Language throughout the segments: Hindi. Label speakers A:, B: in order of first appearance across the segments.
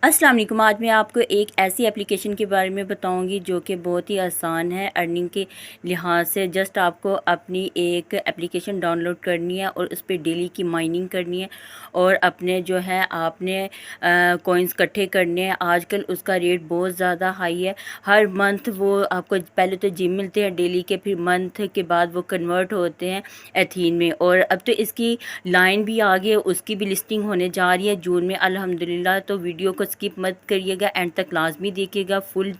A: अस्सलाम वालेकुम। आज मैं आपको एक ऐसी एप्लीकेशन के बारे में बताऊंगी जो कि बहुत ही आसान है अर्निंग के लिहाज से। जस्ट आपको अपनी एक एप्लीकेशन डाउनलोड करनी है और उस पर डेली की माइनिंग करनी है और अपने जो है आपने कॉइन्स इकट्ठे करने हैं। आजकल उसका रेट बहुत ज़्यादा हाई है। हर मंथ वो आपको पहले तो जिम मिलते हैं डेली के, फिर मंथ के बाद वो कन्वर्ट होते हैं एथीन में। और अब तो इसकी लाइन भी आ गई है, उसकी भी लिस्टिंग होने जा रही है जून में अल्हम्दुलिल्लाह। तो वीडियो को स्किप मत करिएगा, एंड तक लाजमी देखिएगा, फुल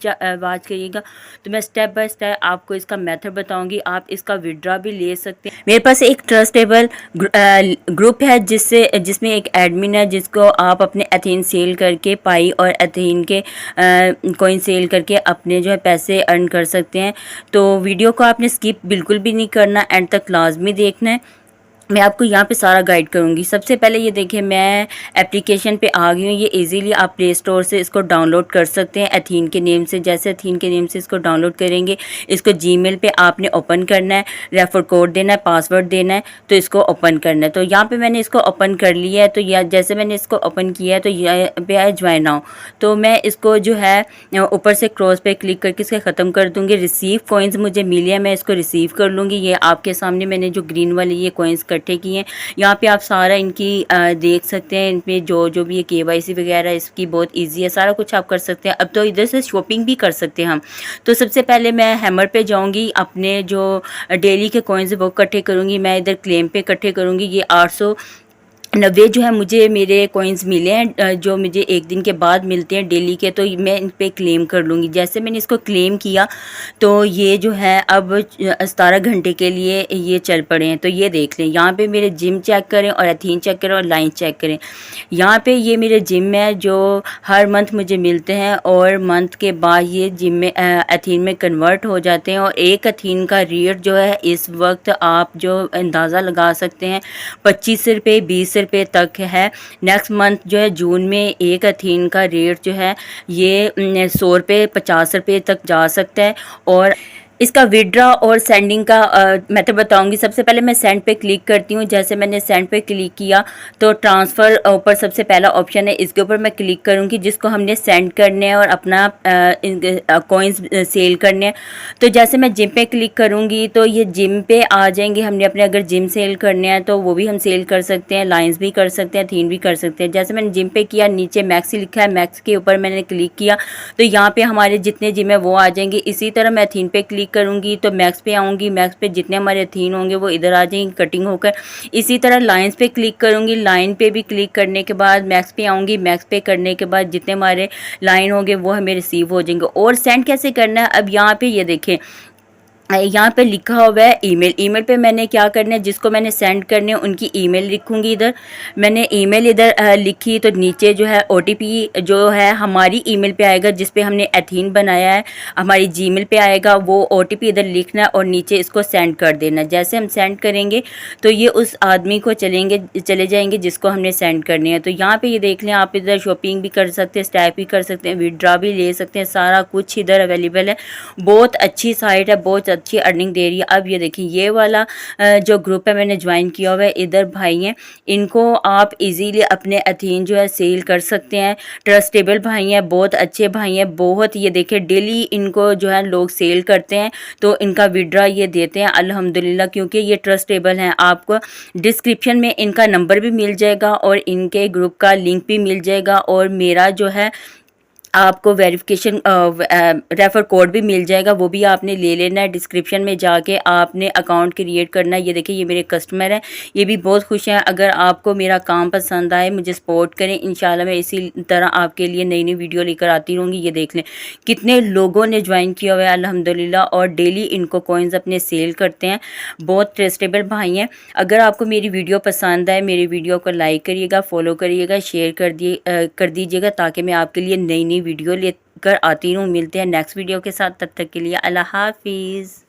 A: वाच करिएगा। तो मैं स्टेप बाय स्टेप आपको इसका मेथड बताऊंगी। आप इसका विड्रा भी ले सकते हैं। मेरे पास एक ट्रस्टेबल ग्रुप है जिसमें एक एडमिन है जिसको आप अपने एथेन सेल करके पाई और एथेन के कॉइन सेल करके अपने जो है पैसे अर्न कर सकते हैं। तो वीडियो को आपने स्किप बिल्कुल भी नहीं करना, एंड तक लाजमी देखना है। मैं आपको यहाँ पे सारा गाइड करूँगी। सबसे पहले ये देखिए, मैं एप्लीकेशन पे आ गई हूँ। ये इजीली आप प्ले स्टोर से इसको डाउनलोड कर सकते हैं एथीन के नेम से। जैसे एथीन के नेम से इसको डाउनलोड करेंगे, इसको जीमेल पे आपने ओपन करना है, रेफर कोड देना है, पासवर्ड देना है, तो इसको ओपन करना है। तो यहाँ पे मैंने इसको ओपन कर लिया है। तो यह जैसे मैंने इसको ओपन किया है तो यहाँ पे आए ज्वाइन नाउ। तो मैं इसको जो है ऊपर से क्रॉस पे क्लिक करके इसका ख़त्म कर दूँगी। रिसीव कॉइन्स मुझे मिले हैं, मैं इसको रिसीव कर लूँगी। ये आपके सामने मैंने जो ग्रीन वाली ये कॉइन्स इकट्ठे किए हैं, यहाँ पे आप सारा इनकी देख सकते हैं। इनपे जो भी ये केवाईसी वगैरह इसकी बहुत इजी है, सारा कुछ आप कर सकते हैं। अब तो इधर से शॉपिंग भी कर सकते हैं हम। तो सबसे पहले मैं हैमर पे जाऊँगी, अपने जो डेली के कॉइन्स वो इकट्ठे करूँगी। मैं इधर क्लेम पे इकट्ठे करूँगी। ये 890 जो है मुझे मेरे कॉइन्स मिले हैं, जो मुझे एक दिन के बाद मिलते हैं डेली के। तो मैं इन पे क्लेम कर लूँगी। जैसे मैंने इसको क्लेम किया तो ये जो है अब 17 घंटे के लिए ये चल पड़े हैं। तो ये देख लें, यहाँ पे मेरे जिम चेक करें और एथीन चेक करें और लाइन चेक करें। यहाँ पे ये मेरे जिम है जो हर मंथ मुझे मिलते हैं और मंथ के बाद ये जिम में एथीन में कन्वर्ट हो जाते हैं। और एक एथीन का रेट जो है इस वक्त आप जो अंदाज़ा लगा सकते हैं 25 रुपये 20 रुपये तक है। नेक्स्ट मंथ जो है जून में एक एथीन का रेट जो है ये 100 रुपये 50 रुपये तक जा सकता है। और इसका विड्रा और सेंडिंग का मेथड बताऊंगी। सबसे पहले मैं सेंड पे क्लिक करती हूँ। जैसे मैंने सेंड पे क्लिक किया तो ट्रांसफ़र ऊपर सबसे पहला ऑप्शन है, इसके ऊपर मैं क्लिक करूँगी जिसको हमने सेंड करने हैं और अपना कॉइन्स सेल करने हैं। तो जैसे मैं जिम पे क्लिक करूँगी तो ये जिम पे आ जाएंगे। हमने अपने अगर जिम सेल करने हैं तो वो भी हम सेल कर सकते हैं, लाइन्स भी कर सकते हैं, थीन भी कर सकते हैं। जैसे मैंने जिम पे किया, नीचे मैक्स ही लिखा है, मैक्स के ऊपर मैंने क्लिक किया तो यहाँ पे हमारे जितने जिम है वो आ जाएंगे। इसी तरह मैं थीन पे क्लिक करूँगी तो मैक्स पे आऊँगी, मैक्स पे जितने हमारे थीन होंगे वो इधर आ जाएंगे कटिंग होकर। इसी तरह लाइन्स पे क्लिक करूँगी, लाइन पे भी क्लिक करने के बाद मैक्स पे आऊँगी, मैक्स पे करने के बाद जितने हमारे लाइन होंगे वो हमें रिसीव हो जाएंगे। और सेंड कैसे करना है, अब यहाँ पे ये देखें, यहाँ पे लिखा हुआ है ईमेल। ईमेल पे मैंने क्या करना है, जिसको मैंने सेंड करने हैं उनकी ईमेल लिखूंगी। इधर मैंने ईमेल इधर लिखी तो नीचे जो है ओटीपी जो है हमारी ईमेल पे आएगा जिस पे हमने एथीन बनाया है, हमारी जीमेल पे आएगा। वो ओटीपी इधर लिखना है और नीचे इसको सेंड कर देना। जैसे हम सेंड करेंगे तो ये उस आदमी को चले जाएंगे जिसको हमने सेंड करनी है। तो यहाँ पे ये देख लें, आप इधर शॉपिंग भी कर सकते हैं, स्टैप भी कर सकते हैं, विड्रा भी ले सकते हैं, सारा कुछ इधर अवेलेबल है। बहुत अच्छी साइट है, बहुत अच्छी अर्निंग दे रही है। अब ये देखिए, ये वाला जो ग्रुप है मैंने ज्वाइन किया हुआ है, इधर भाई हैं, इनको आप इजीली अपने एथीन जो है सेल कर सकते हैं। ट्रस्टेबल भाई हैं, बहुत अच्छे भाई हैं, बहुत। ये देखिए डेली इनको जो है लोग सेल करते हैं तो इनका विड्रा ये देते हैं अल्हम्दुलिल्लाह, क्योंकि ये ट्रस्टेबल हैं। आपको डिस्क्रिप्शन में इनका नंबर भी मिल जाएगा और इनके ग्रुप का लिंक भी मिल जाएगा और मेरा जो है आपको वेरिफिकेशन रेफ़र कोड भी मिल जाएगा, वो भी आपने ले लेना है। डिस्क्रिप्शन में जाके आपने अकाउंट क्रिएट करना है। ये देखिए, ये मेरे कस्टमर हैं, ये भी बहुत खुश हैं। अगर आपको मेरा काम पसंद आए, मुझे सपोर्ट करें, इंशाल्लाह मैं इसी तरह आपके लिए नई नई वीडियो लेकर आती रहूँगी। ये देख लें कितने लोगों ने ज्वाइन किया हुआ है अल्हम्दुलिल्लाह, और डेली इनको कॉइन्स अपने सेल करते हैं। बहुत ट्रस्टेबल भाई हैं। अगर आपको मेरी वीडियो पसंद आए, मेरी वीडियो को लाइक करिएगा, फॉलो करिएगा, शेयर कर दीजिएगा, ताकि मैं आपके लिए नई नई वीडियो लेकर आती हूँ। मिलते हैं नेक्स्ट वीडियो के साथ, तब तक के लिए अल्लाह हाफिज़।